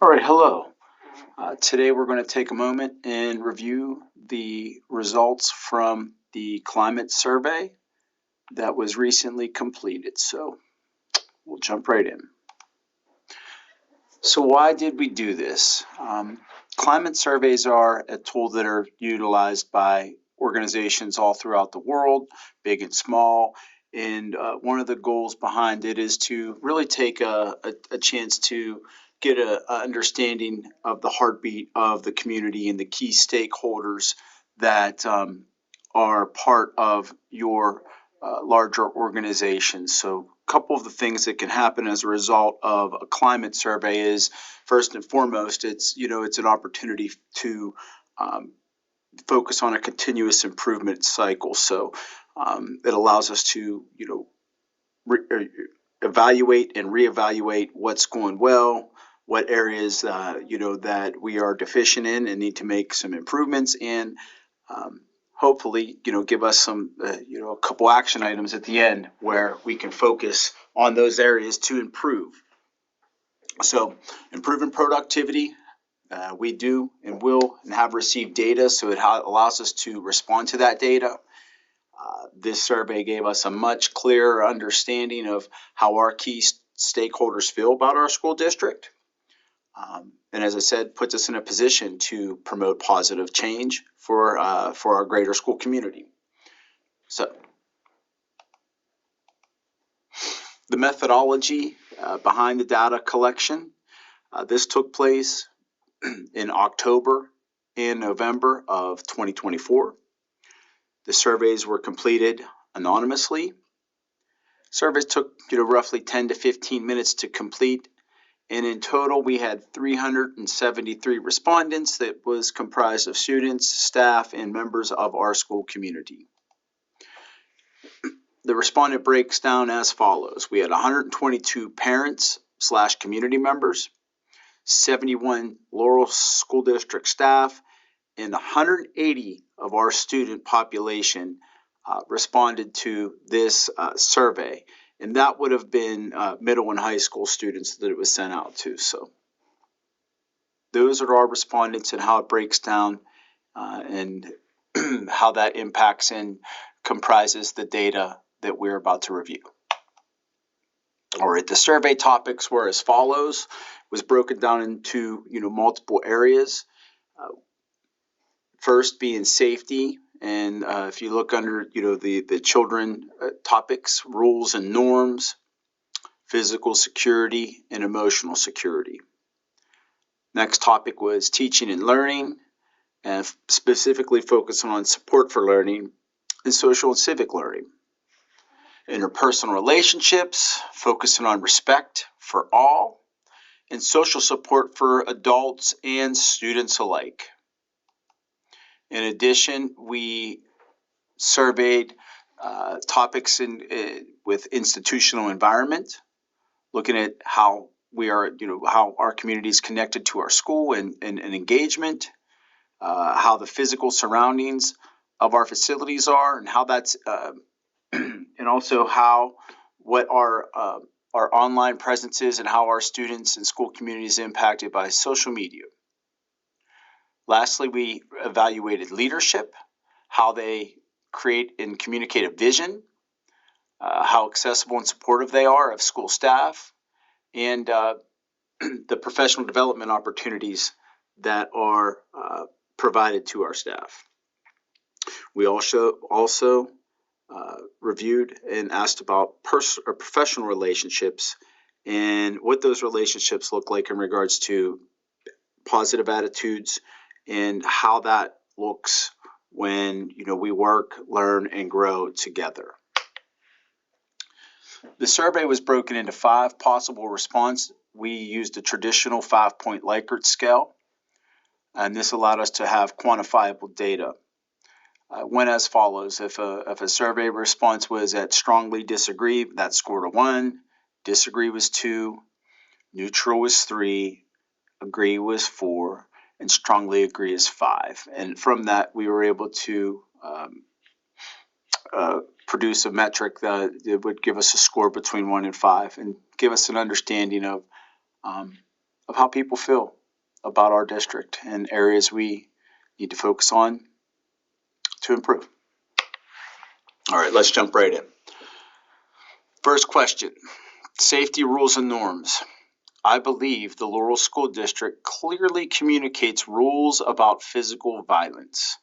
All right, hello. Today we're going to take a moment and review the results from the climate survey that was recently completed. So we'll jump right in. So why did we do this? Climate surveys are a tool that are utilized by organizations all throughout the world, big and small. And one of the goals behind it is to really take a chance to get an understanding of the heartbeat of the community and the key stakeholders that are part of your larger organization. So a couple of the things that can happen as a result of a climate survey is, first and foremost, it's an opportunity to focus on a continuous improvement cycle. So it allows us to evaluate and reevaluate what's going well, what areas that we are deficient in and need to make some improvements, and hopefully give us some a couple action items at the end where we can focus on those areas to improve. So improving productivity, we do and will and have received data, so it allows us to respond to that data. This survey gave us a much clearer understanding of how our key stakeholders feel about our school district. And as I said, puts us in a position to promote positive change for our greater school community. So the methodology behind the data collection, this took place in October and November of 2024. The surveys were completed anonymously. Surveys took roughly 10 to 15 minutes to complete, and in total we had 373 respondents that was comprised of students, staff, and members of our school community. The respondent breaks down as follows. We had 122 parents / community members, 71 Laurel School District staff, and 180 of our student population responded to this survey. And that would have been middle and high school students that it was sent out to. So those are our respondents and how it breaks down and how that impacts and comprises the data that we're about to review. All right, the survey topics were as follows. It was broken down into multiple areas. First being safety, and if you look under the children topics, rules and norms, physical security, and emotional security. Next topic was teaching and learning, and specifically focusing on support for learning and social and civic learning. Interpersonal relationships, focusing on respect for all, and social support for adults and students alike. In addition, we surveyed topics with institutional environment, looking at how we are, how our community is connected to our school and engagement, how the physical surroundings of our facilities are, and how that's, and also what our online presence is, and how our students and school community is impacted by social media. Lastly, we evaluated leadership, how they create and communicate a vision, how accessible and supportive they are of school staff, and the professional development opportunities that are provided to our staff. We also reviewed and asked about professional relationships and what those relationships look like in regards to positive attitudes and how that looks when we work, learn, and grow together. The survey was broken into 5 possible responses. We used a traditional 5-point Likert scale, and this allowed us to have quantifiable data. Went as follows. If a survey response was at strongly disagree, that scored a 1, disagree was 2, neutral was 3, agree was 4, and strongly agree is 5. And from that, we were able to produce a metric that it would give us a score between 1 and 5 and give us an understanding of of how people feel about our district and areas we need to focus on to improve. All right, let's jump right in. First question, safety rules and norms. I believe the Laurel School District clearly communicates rules about physical violence.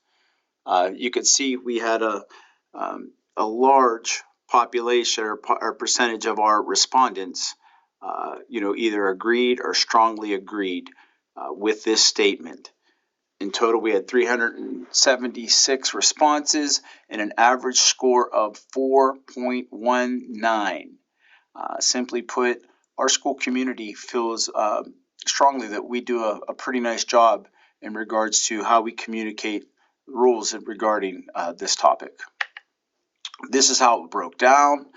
You could see we had a large population or percentage of our respondents, either agreed or strongly agreed with this statement. In total, we had 376 responses and an average score of 4.19. Simply put, our school community feels strongly that we do a pretty nice job in regards to how we communicate rules regarding this topic. This is how it broke down.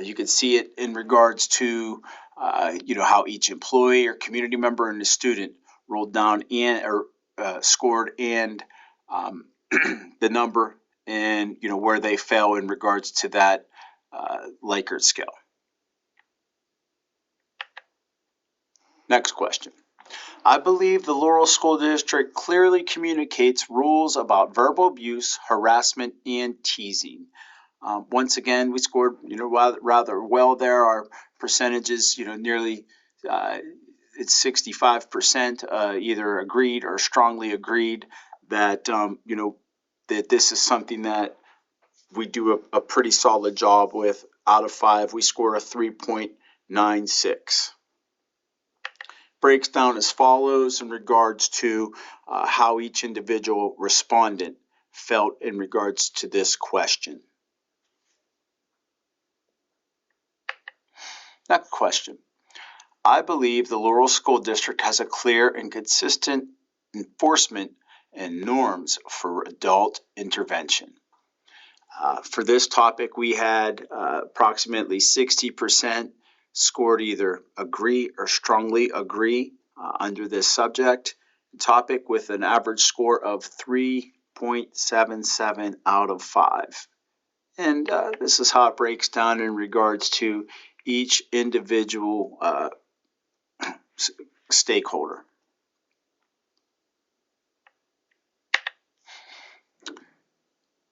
You can see it in regards to how each employee or community member and the student rolled down or scored and the number and where they fell in regards to that Likert scale. Next question. I believe the Laurel School District clearly communicates rules about verbal abuse, harassment, and teasing. Once again, we scored rather well there. Our percentages, nearly it's 65% either agreed or strongly agreed that that this is something that we do a pretty solid job with. Out of 5, we score a 3.96. Breaks down as follows in regards to how each individual respondent felt in regards to this question. Next question. I believe the Laurel School District has a clear and consistent enforcement and norms for adult intervention. For this topic, we had approximately 60% scored either agree or strongly agree under this subject topic with an average score of 3.77 out of 5. And this is how it breaks down in regards to each individual stakeholder.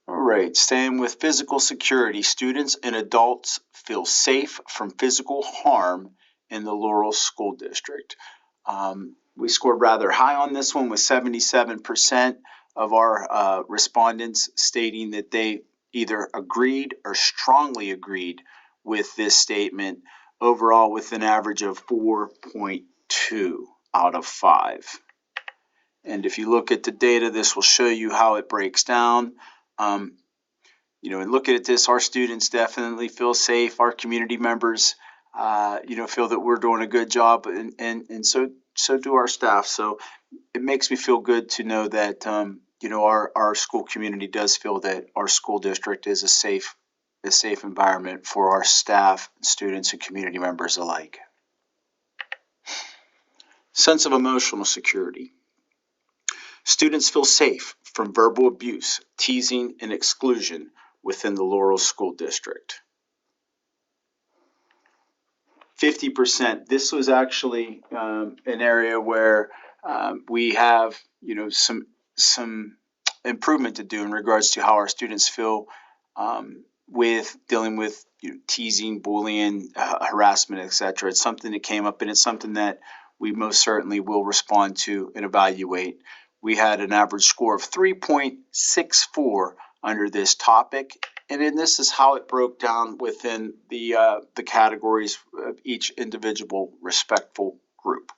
All right, staying with physical security, students and adults feel safe from physical harm in the Laurel School District. We scored rather high on this one with 77% of our respondents stating that they either agreed or strongly agreed with this statement, overall with an average of 4.2 out of 5. And if you look at the data, this will show you how it breaks down. And looking at this, our students definitely feel safe. Our community members, feel that we're doing a good job, and so do our staff. So it makes me feel good to know that our school community does feel that our school district is a safe environment for our staff, students, and community members alike. Sense of emotional security. Students feel safe from verbal abuse, teasing, and exclusion within the Laurel School District. 50%. This was actually an area where we have, some improvement to do in regards to how our students feel with dealing with teasing, bullying, harassment, etc. It's something that came up, and it's something that we most certainly will respond to and evaluate. We had an average score of 3.64 under this topic, and then this is how it broke down within the categories of each individual respectful group.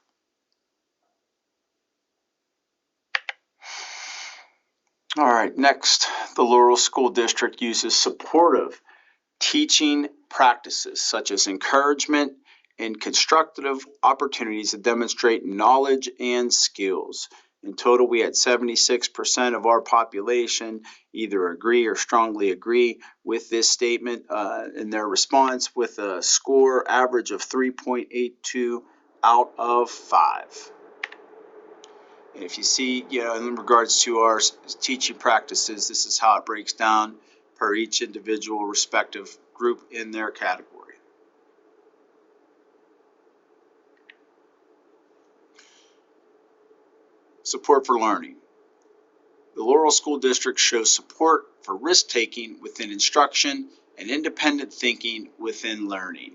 All right, next, the Laurel School District uses supportive teaching practices such as encouragement and constructive opportunities to demonstrate knowledge and skills. In total, we had 76% of our population either agree or strongly agree with this statement in their response, with a score average of 3.82 out of 5. And if you see, in regards to our teaching practices, this is how it breaks down per each individual respective group in their category. Support for learning. The Laurel School District shows support for risk-taking within instruction and independent thinking within learning.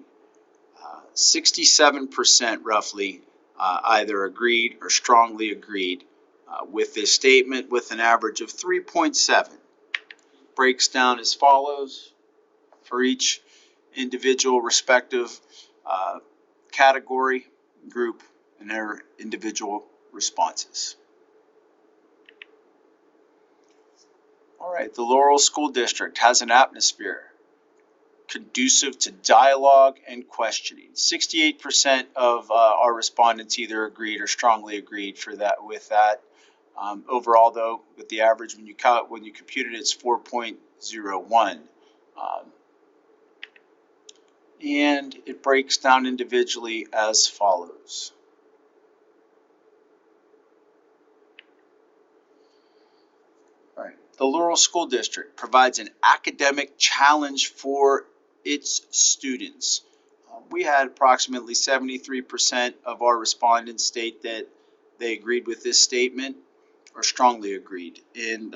67% roughly either agreed or strongly agreed with this statement, with an average of 3.7. Breaks down as follows for each individual respective category, group, and their individual responses. All right, the Laurel School District has an atmosphere conducive to dialogue and questioning. 68% of our respondents either agreed or strongly agreed for that. With that, overall, though, with the average, when you compute it, it's 4.01, and it breaks down individually as follows. All right. The Laurel School District provides an academic challenge for its students. We had approximately 73% of our respondents state that they agreed with this statement or strongly agreed. And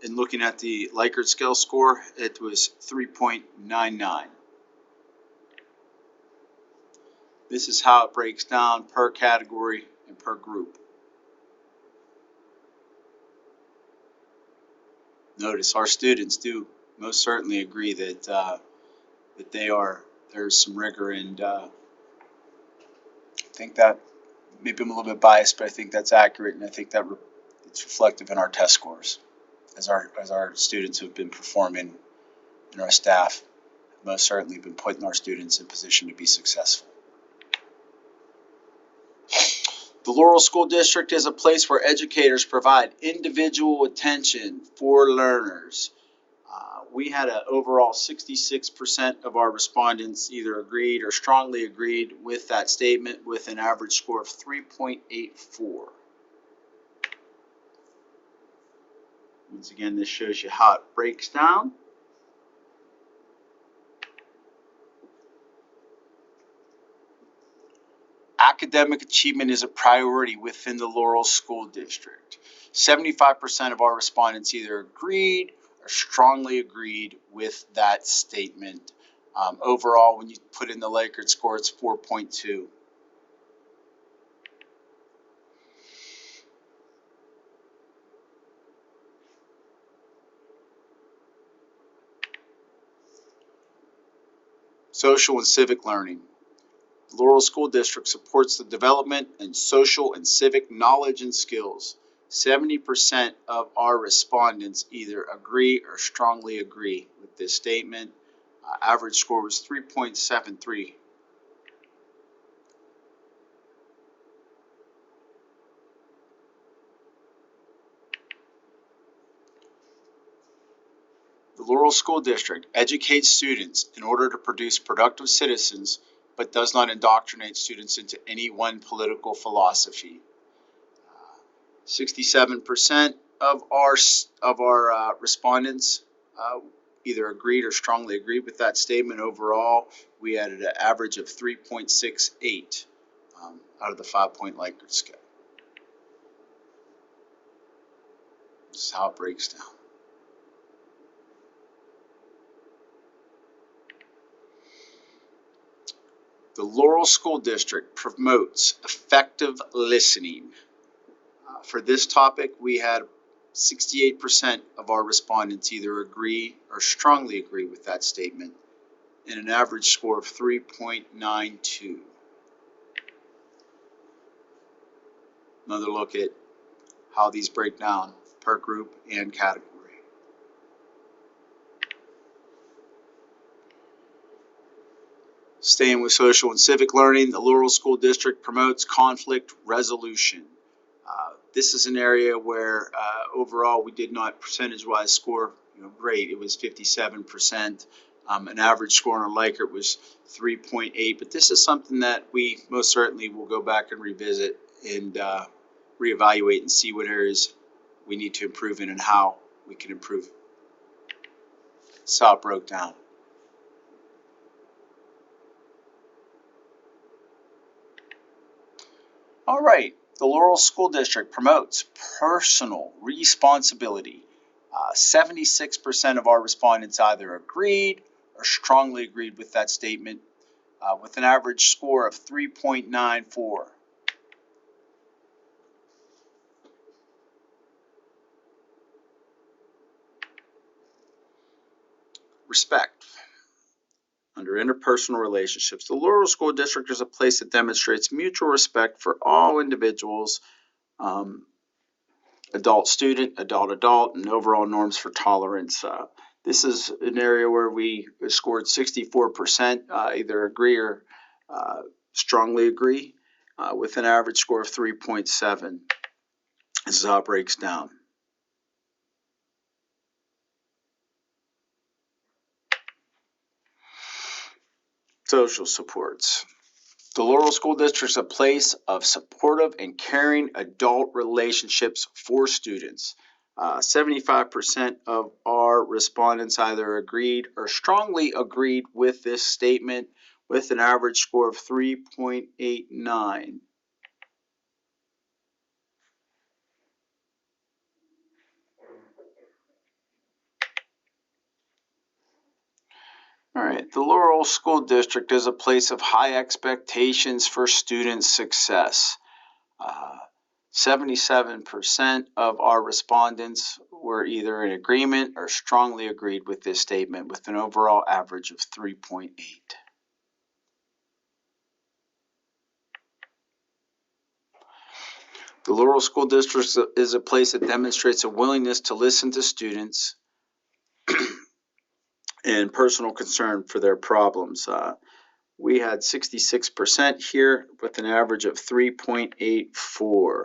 in looking at the Likert scale score, it was 3.99. This is how it breaks down per category and per group. Notice our students do most certainly agree that there's some rigor, and I think that maybe I'm a little bit biased, but I think that's accurate, and I think that it's reflective in our test scores as our students have been performing, and our staff have most certainly been putting our students in position to be successful. The Laurel School District is a place where educators provide individual attention for learners. We had an overall 66% of our respondents either agreed or strongly agreed with that statement, with an average score of 3.84. Once again, this shows you how it breaks down. Academic achievement is a priority within the Laurel School District. 75% of our respondents either agreed or strongly agreed with that statement. Overall, when you put in the Likert score, it's 4.2. Social and civic learning. The Laurel School District supports the development and social and civic knowledge and skills. 70% of our respondents either agree or strongly agree with this statement. Average score was 3.73. The Laurel School District educates students in order to produce productive citizens, but does not indoctrinate students into any one political philosophy. 67% of our respondents either agreed or strongly agreed with that statement. Overall, we had an average of 3.68 out of the 5-point Likert scale. This is how it breaks down. The Laurel School District promotes effective listening. For this topic, we had 68% of our respondents either agree or strongly agree with that statement, and an average score of 3.92. Another look at how these break down per group and category. Staying with social and civic learning, the Laurel School District promotes conflict resolution. This is an area where overall we did not percentage-wise score great. It was 57%. An average score on a Likert was 3.8. But this is something that we most certainly will go back and revisit and reevaluate and see what areas we need to improve in and how we can improve. That's how it broke down. All right, the Laurel School District promotes personal responsibility. 76% of our respondents either agreed or strongly agreed with that statement, with an average score of 3.94. Respect. Under interpersonal relationships, the Laurel School District is a place that demonstrates mutual respect for all individuals, um, adult student, adult, and overall norms for tolerance. This is an area where we scored 64%, either agree or strongly agree, with an average score of 3.7. This is how it breaks down. Social supports. The Laurel School District is a place of supportive and caring adult relationships for students. 75% of our respondents either agreed or strongly agreed with this statement, with an average score of 3.89. All right, the Laurel School District is a place of high expectations for student success. 77% of our respondents were either in agreement or strongly agreed with this statement, with an overall average of 3.8. The Laurel School District is a place that demonstrates a willingness to listen to students and personal concern for their problems. We had 66% here with an average of 3.84.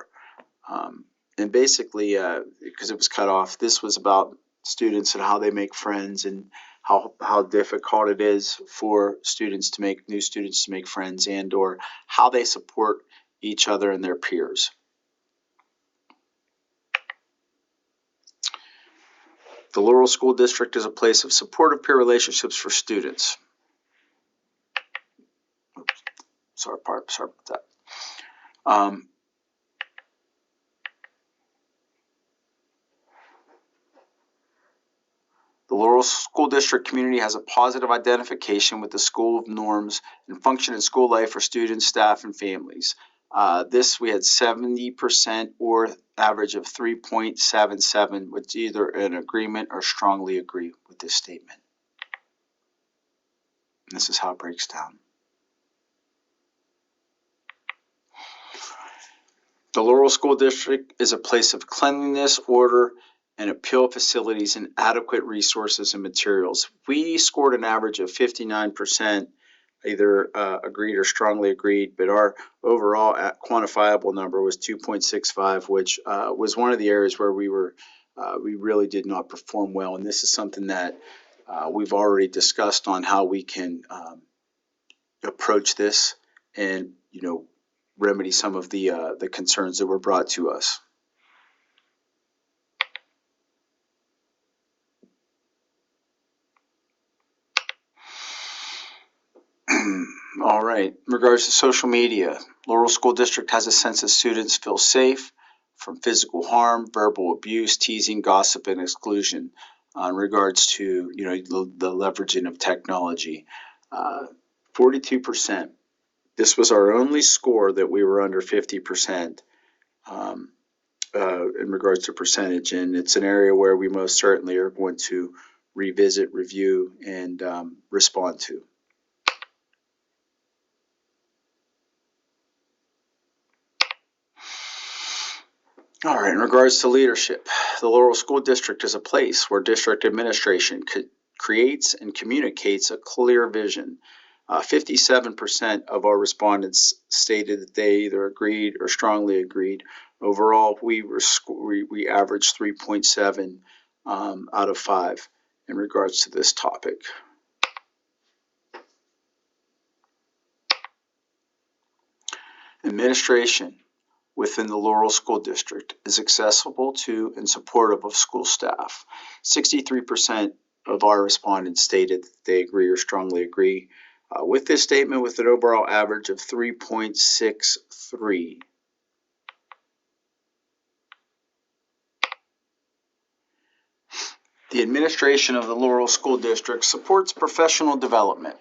And basically, because it was cut off, this was about students and how they make friends and how difficult it is for students to make new students to make friends, and or how they support each other and their peers. The Laurel School District is a place of supportive peer relationships for students. Oops, sorry about that. The Laurel School District community has a positive identification with the school of norms and function in school life for students, staff, and families. This we had 70% or average of 3.77, which either in agreement or strongly agree with this statement. And this is how it breaks down. The Laurel School District is a place of cleanliness, order, and appeal facilities and adequate resources and materials. We scored an average of 59%, either agreed or strongly agreed, but our overall quantifiable number was 2.65, which was one of the areas where we really did not perform well. And this is something that we've already discussed on how we can approach this and, remedy some of the concerns that were brought to us. All right. In regards to social media, Laurel School District has a sense that students feel safe from physical harm, verbal abuse, teasing, gossip, and exclusion. In regards to the leveraging of technology, 42%. This was our only score that we were under 50%. In regards to percentage, and it's an area where we most certainly are going to revisit, review, and respond to. All right, in regards to leadership, the Laurel School District is a place where district administration creates and communicates a clear vision. 57% of our respondents stated that they either agreed or strongly agreed. Overall, we averaged 3.7 out of 5 in regards to this topic. Administration within the Laurel School District is accessible to and supportive of school staff. 63% of our respondents stated that they agree or strongly agree with this statement, with an overall average of 3.63. The administration of the Laurel School District supports professional development.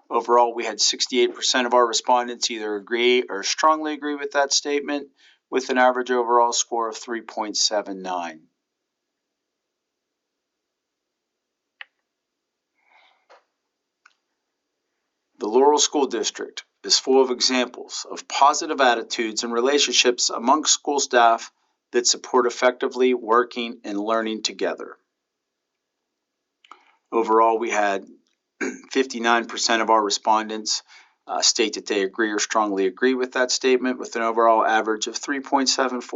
Overall, we had 68% of our respondents either agree or strongly agree with that statement, with an average overall score of 3.79. The Laurel School District is full of examples of positive attitudes and relationships among school staff that support effectively working and learning together. Overall, we had 59% of our respondents state that they agree or strongly agree with that statement, with an overall average of 3.74.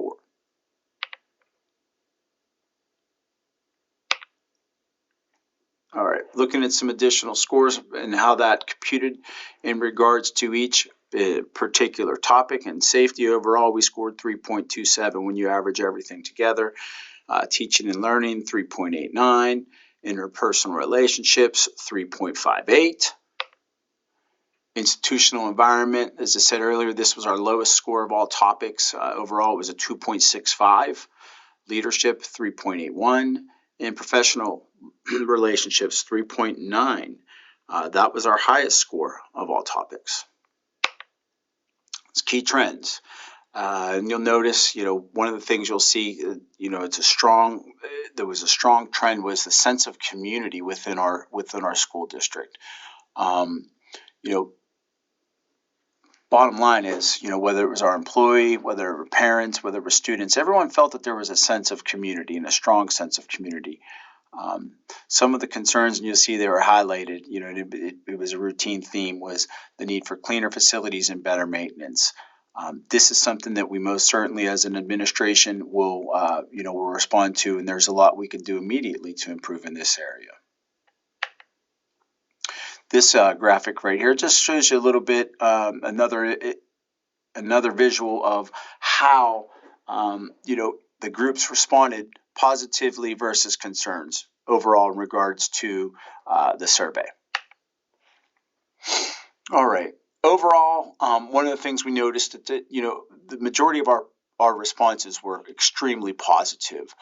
All right, looking at some additional scores and how that computed in regards to each particular topic. And safety overall, we scored 3.27 when you average everything together. Teaching and learning, 3.89. Interpersonal relationships, 3.58. Institutional environment, as I said earlier, this was our lowest score of all topics. Overall, it was a 2.65. Leadership, 3.81. And professional relationships, 3.9. That was our highest score of all topics. It's key trends. And you'll notice, one of the things you'll see, there was a strong trend was the sense of community within our school district. Bottom line is, whether it was our employee, whether it were parents, whether it were students, everyone felt that there was a sense of community and a strong sense of community. Some of the concerns, and you'll see they were highlighted, it was a routine theme, was the need for cleaner facilities and better maintenance. This is something that we most certainly as an administration will respond to, and there's a lot we can do immediately to improve in this area. This graphic right here just shows you a little bit, another visual of how, the groups responded positively versus concerns overall in regards to the survey. All right. Overall, one of the things we noticed that the majority of our responses were extremely positive.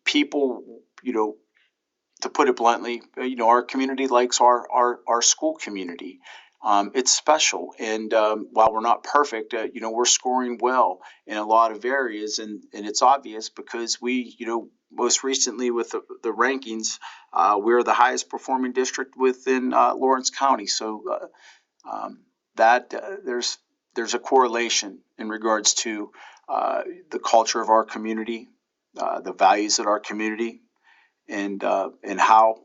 People, to put it bluntly, our community likes our school community. It's special, and while we're not perfect, we're scoring well in a lot of areas, and it's obvious because we, most recently with the rankings, we're the highest performing district within Lawrence County. So there's a correlation in regards to the culture of our community, the values of our community, and how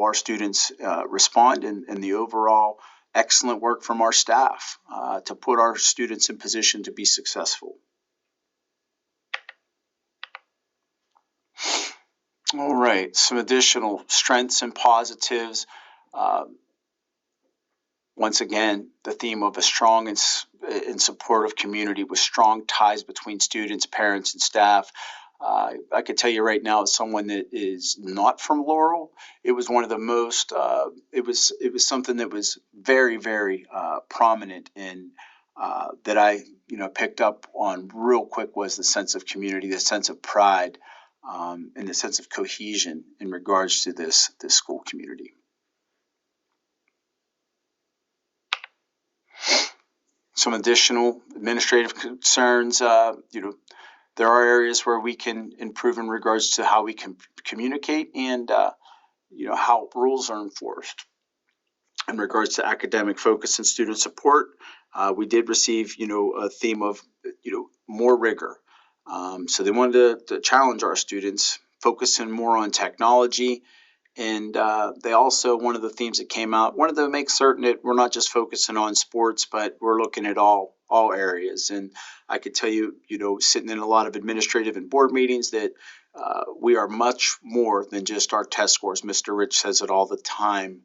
our students respond, and the overall excellent work from our staff to put our students in position to be successful. All right, some additional strengths and positives. Once again, the theme of a strong and supportive community with strong ties between students, parents, and staff. I could tell you right now, as someone that is not from Laurel, it was one of the most. It was something that was very, very prominent, and that I picked up on real quick was the sense of community, the sense of pride, and the sense of cohesion in regards to this school community. Some additional administrative concerns. There are areas where we can improve in regards to how we can communicate and how rules are enforced. In regards to academic focus and student support, we did receive a theme of more rigor. So they wanted to challenge our students, focusing more on technology. And they also, one of the themes that came out, wanted to make certain that we're not just focusing on sports, but we're looking at all areas. And I could tell you, sitting in a lot of administrative and board meetings, that we are much more than just our test scores. Mr. Rich says it all the time,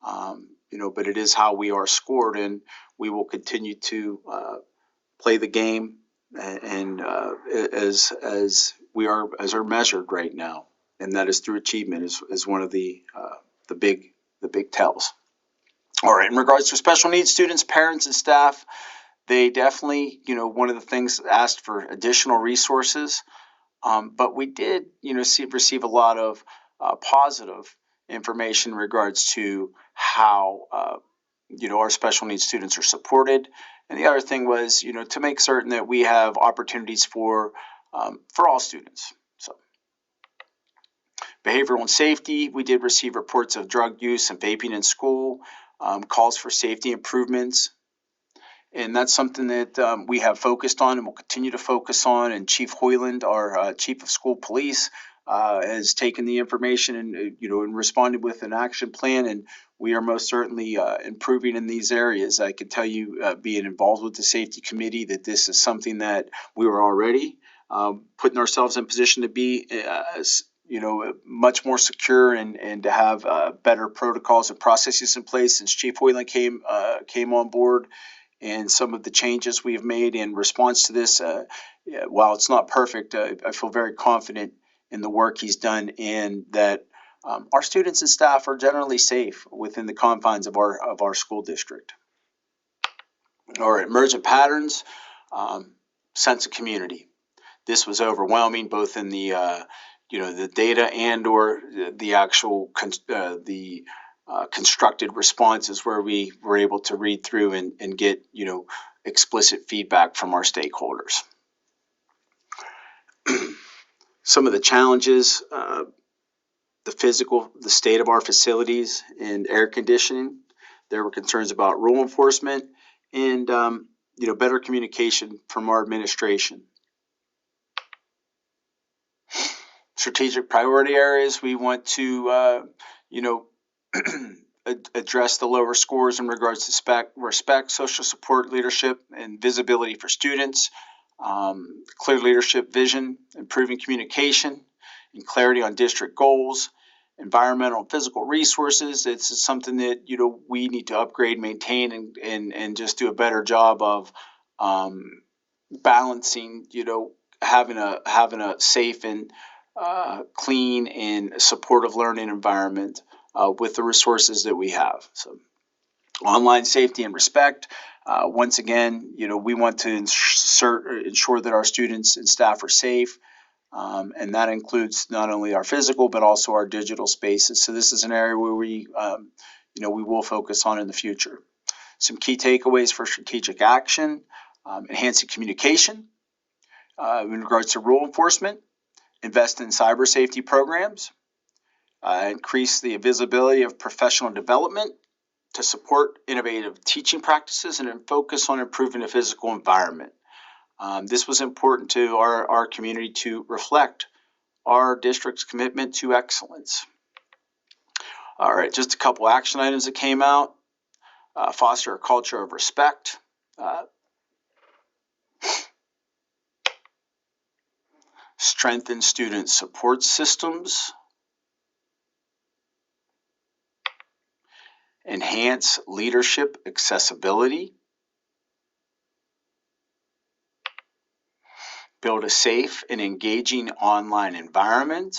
but it is how we are scored, and we will continue to play the game and as are measured right now. And that is through achievement is one of the big tells. All right, in regards to special needs students, parents, and staff, they definitely, one of the things asked for additional resources. But we did, receive a lot of positive information in regards to how, our special needs students are supported. And the other thing was, to make certain that we have opportunities for all students. So, behavioral and safety, we did receive reports of drug use and vaping in school, calls for safety improvements. And that's something that we have focused on and will continue to focus on. And Chief Hoyland, our chief of school police, has taken the information and and responded with an action plan. And we are most certainly improving in these areas. I can tell you, being involved with the safety committee, that this is something that we were already putting ourselves in position to be much more secure and to have better protocols and processes in place since Chief Hoyland came on board. And some of the changes we have made in response to this, while it's not perfect, I feel very confident in the work he's done, and that our students and staff are generally safe within the confines of our school district. All right, emergent patterns, sense of community. This was overwhelming, both in the the data and or the actual constructed responses, where we were able to read through and get explicit feedback from our stakeholders. Some of the challenges, the state of our facilities and air conditioning. There were concerns about rule enforcement and better communication from our administration. Strategic priority areas, we want to address the lower scores in regards to respect, social support, leadership, and visibility for students, clear leadership vision, improving communication, and clarity on district goals, environmental and physical resources. It's something that we need to upgrade, maintain, and just do a better job of balancing. Having a safe and clean and supportive learning environment with the resources that we have. So, online safety and respect. Once again, we want to ensure that our students and staff are safe, and that includes not only our physical but also our digital spaces. So this is an area where we will focus on in the future. Some key takeaways for strategic action: enhancing communication in regards to rule enforcement. Invest in cyber safety programs, increase the visibility of professional development to support innovative teaching practices, and then focus on improving the physical environment. This was important to our community to reflect our district's commitment to excellence. All right, just a couple action items that came out. Foster a culture of respect. Strengthen student support systems. Enhance leadership accessibility. Build a safe and engaging online environment.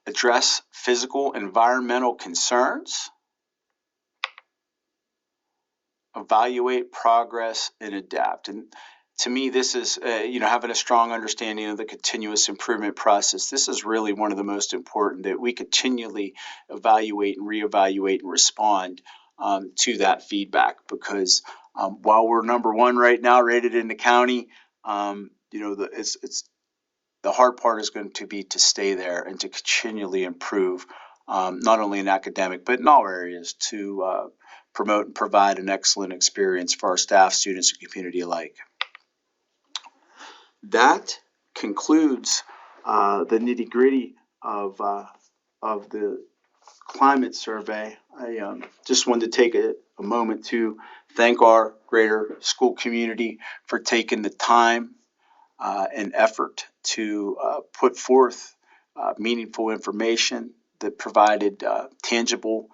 Address physical environmental concerns. Evaluate progress and adapt. And to me, this is, having a strong understanding of the continuous improvement process. This is really one of the most important, that we continually evaluate and reevaluate and respond to that feedback, because while we're number one right now rated in the county, it's the hard part is going to be to stay there and to continually improve, not only in academic but in all areas, to promote and provide an excellent experience for our staff, students, and community alike. That concludes the nitty-gritty of the climate survey. I just wanted to take a moment to thank our greater school community for taking the time and effort to put forth meaningful information that provided tangible,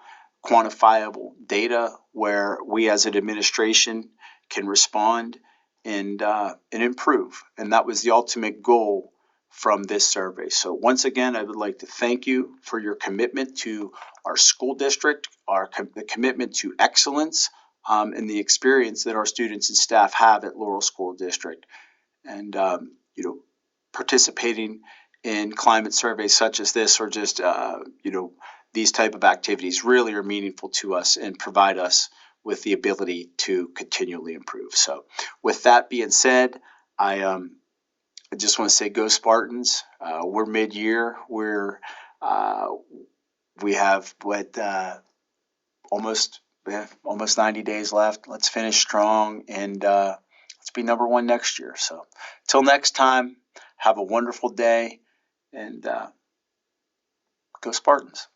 quantifiable data where we as an administration can respond and improve. And that was the ultimate goal from this survey. So once again, I would like to thank you for your commitment to our school district, the commitment to excellence, and the experience that our students and staff have at Laurel School District. And participating in climate surveys such as this, or just these type of activities, really are meaningful to us and provide us with the ability to continually improve. So with that being said, I just want to say go Spartans. We're mid-year. We have almost 90 days left. Let's finish strong, and let's be number one next year. So till next time, have a wonderful day, and go Spartans.